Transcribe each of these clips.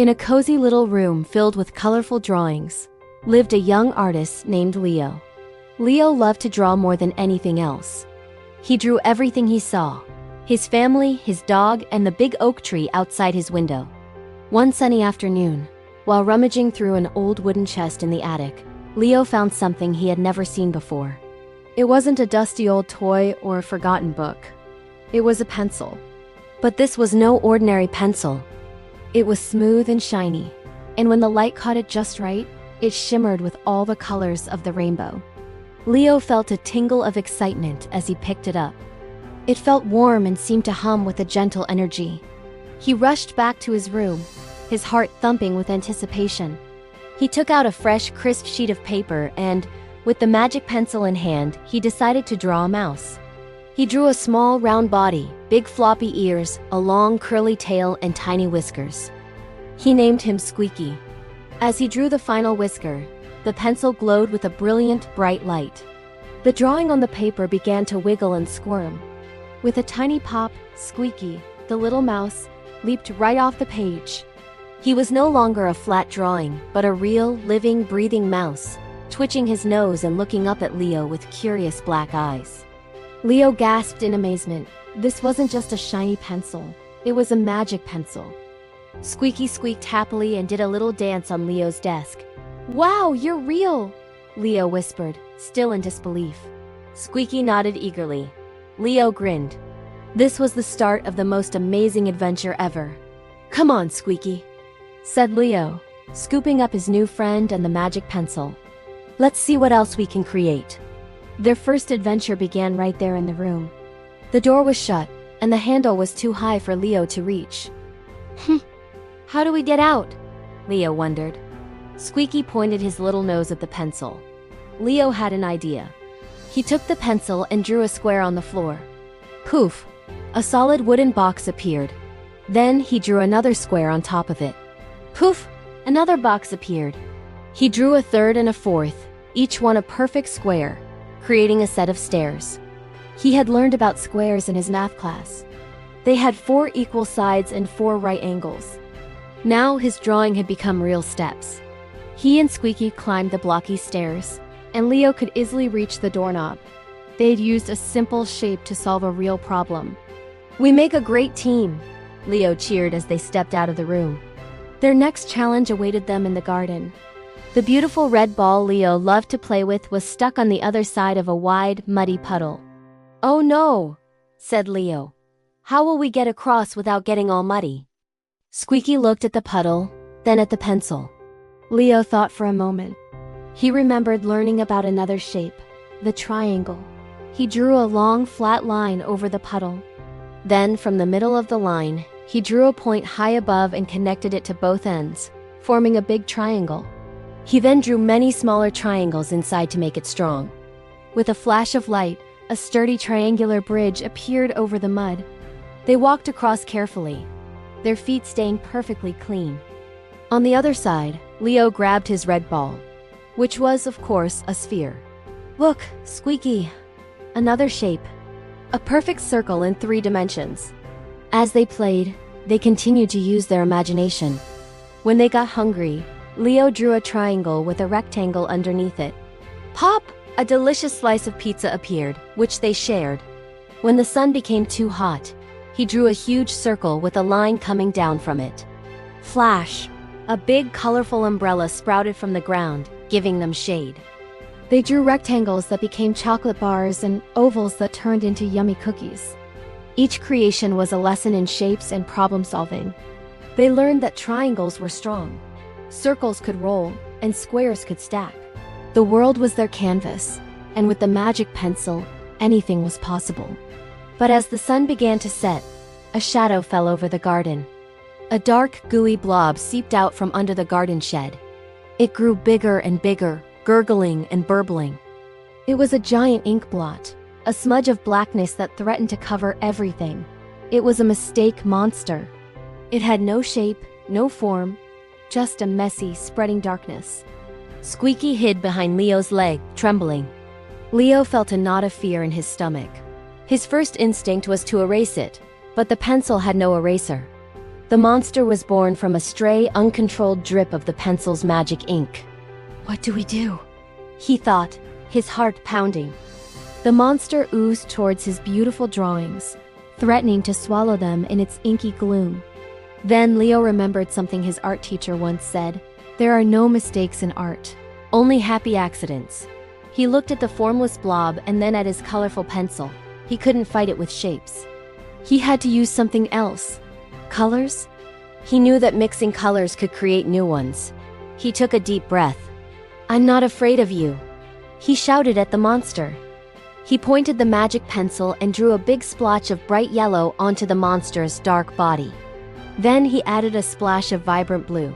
In a cozy little room filled with colorful drawings, lived a young artist named Leo. Leo loved to draw more than anything else. He drew everything he saw: his family, his dog, and the big oak tree outside his window. One sunny afternoon, while rummaging through an old wooden chest in the attic, Leo found something he had never seen before. It wasn't a dusty old toy or a forgotten book. It was a pencil. But this was no ordinary pencil. It was smooth and shiny, and when the light caught it just right, it shimmered with all the colors of the rainbow. Leo felt a tingle of excitement as he picked it up. It felt warm and seemed to hum with a gentle energy. He rushed back to his room, his heart thumping with anticipation. He took out a fresh, crisp sheet of paper and, with the magic pencil in hand, he decided to draw a mouse. He drew a small, round body, big floppy ears, a long, curly tail, and tiny whiskers. He named him Squeaky. As he drew the final whisker, the pencil glowed with a brilliant, bright light. The drawing on the paper began to wiggle and squirm. With a tiny pop, Squeaky, the little mouse, leaped right off the page. He was no longer a flat drawing, but a real, living, breathing mouse, twitching his nose and looking up at Leo with curious black eyes. Leo gasped in amazement. This wasn't just a shiny pencil. It was a magic pencil. Squeaky squeaked happily and did a little dance on Leo's desk. "Wow, you're real!" Leo whispered, still in disbelief. Squeaky nodded eagerly. Leo grinned. This was the start of the most amazing adventure ever. "Come on, Squeaky," said Leo, scooping up his new friend and the magic pencil. "Let's see what else we can create." Their first adventure began right there in the room. The door was shut, and the handle was too high for Leo to reach. How do we get out?" Leo wondered. Squeaky pointed his little nose at the pencil. Leo had an idea. He took the pencil and drew a square on the floor. Poof! A solid wooden box appeared. Then he drew another square on top of it. Poof! Another box appeared. He drew a third and a fourth, each one a perfect square, creating a set of stairs. He had learned about squares in his math class. They had 4 equal sides and 4 right angles. Now his drawing had become real steps. He and Squeaky climbed the blocky stairs, and Leo could easily reach the doorknob. They had used a simple shape to solve a real problem. "We make a great team," Leo cheered as they stepped out of the room. Their next challenge awaited them in the garden. The beautiful red ball Leo loved to play with was stuck on the other side of a wide, muddy puddle. "Oh no," said Leo. "How will we get across without getting all muddy?" Squeaky looked at the puddle, then at the pencil. Leo thought for a moment. He remembered learning about another shape, the triangle. He drew a long, flat line over the puddle. Then, from the middle of the line, he drew a point high above and connected it to both ends, forming a big triangle. He then drew many smaller triangles inside to make it strong. With a flash of light, a sturdy triangular bridge appeared over the mud. They walked across carefully, their feet staying perfectly clean. On the other side, Leo grabbed his red ball, which was, of course, a sphere. "Look, Squeaky, another shape. A perfect circle in 3 dimensions." As they played, they continued to use their imagination. When they got hungry, Leo drew a triangle with a rectangle underneath it. Pop! A delicious slice of pizza appeared, which they shared. When the sun became too hot, he drew a huge circle with a line coming down from it. Flash! A big, colorful umbrella sprouted from the ground, giving them shade. They drew rectangles that became chocolate bars and ovals that turned into yummy cookies. Each creation was a lesson in shapes and problem solving. They learned that triangles were strong, circles could roll, and squares could stack. The world was their canvas, and with the magic pencil, anything was possible. But as the sun began to set, a shadow fell over the garden. A dark, gooey blob seeped out from under the garden shed. It grew bigger and bigger, gurgling and burbling. It was a giant ink blot, a smudge of blackness that threatened to cover everything. It was a mistake monster. It had no shape, no form, just a messy, spreading darkness. Squeaky hid behind Leo's leg, trembling. Leo felt a knot of fear in his stomach. His first instinct was to erase it, but the pencil had no eraser. The monster was born from a stray, uncontrolled drip of the pencil's magic ink. What do we do? He thought, his heart pounding. The monster oozed towards his beautiful drawings, threatening to swallow them in its inky gloom. Then Leo remembered something his art teacher once said: "There are no mistakes in art, only happy accidents." He looked at the formless blob and then at his colorful pencil. He couldn't fight it with shapes. He had to use something else. Colors? He knew that mixing colors could create new ones. He took a deep breath. "I'm not afraid of you," he shouted at the monster. He pointed the magic pencil and drew a big splotch of bright yellow onto the monster's dark body. Then he added a splash of vibrant blue.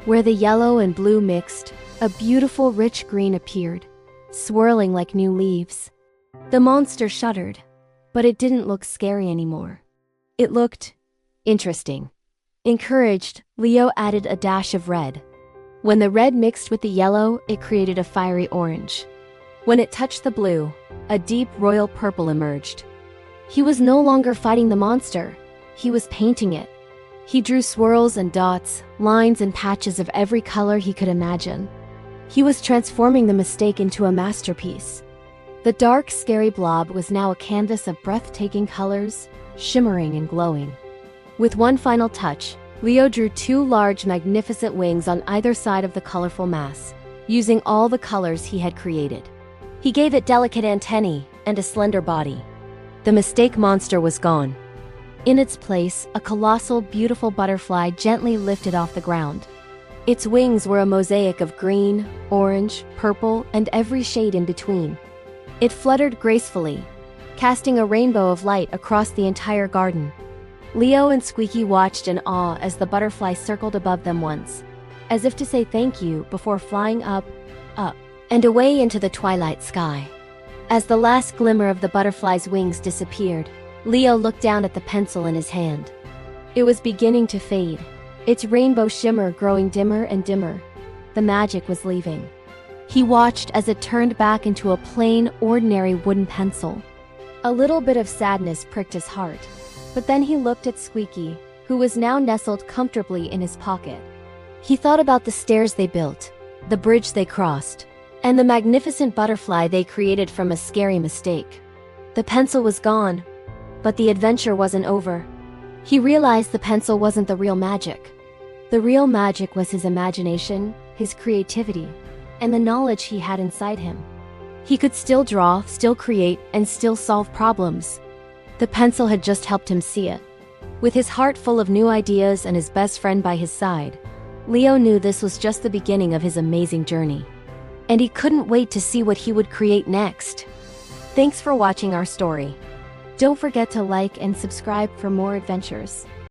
Where the yellow and blue mixed, a beautiful rich green appeared, swirling like new leaves. The monster shuddered, but it didn't look scary anymore. It looked interesting. Encouraged, Leo added a dash of red. When the red mixed with the yellow, it created a fiery orange. When it touched the blue, a deep royal purple emerged. He was no longer fighting the monster, he was painting it. He drew swirls and dots, lines and patches of every color he could imagine. He was transforming the mistake into a masterpiece. The dark, scary blob was now a canvas of breathtaking colors, shimmering and glowing. With one final touch, Leo drew two large, magnificent wings on either side of the colorful mass, using all the colors he had created. He gave it delicate antennae and a slender body. The mistake monster was gone. In its place, a colossal, beautiful butterfly gently lifted off the ground. Its wings were a mosaic of green, orange, purple, and every shade in between. It fluttered gracefully, casting a rainbow of light across the entire garden. Leo and Squeaky watched in awe as the butterfly circled above them once, as if to say thank you before flying up, and away into the twilight sky. As the last glimmer of the butterfly's wings disappeared, Leo looked down at the pencil in his hand. It was beginning to fade, its rainbow shimmer growing dimmer and dimmer. The magic was leaving. He watched as it turned back into a plain, ordinary wooden pencil. A little bit of sadness pricked his heart, but then he looked at Squeaky, who was now nestled comfortably in his pocket. He thought about the stairs they built, the bridge they crossed, and the magnificent butterfly they created from a scary mistake. The pencil was gone, but the adventure wasn't over. He realized the pencil wasn't the real magic. The real magic was his imagination, his creativity, and the knowledge he had inside him. He could still draw, still create, and still solve problems. The pencil had just helped him see it. With his heart full of new ideas and his best friend by his side, Leo knew this was just the beginning of his amazing journey. And he couldn't wait to see what he would create next. Thanks for watching our story. Don't forget to like and subscribe for more adventures.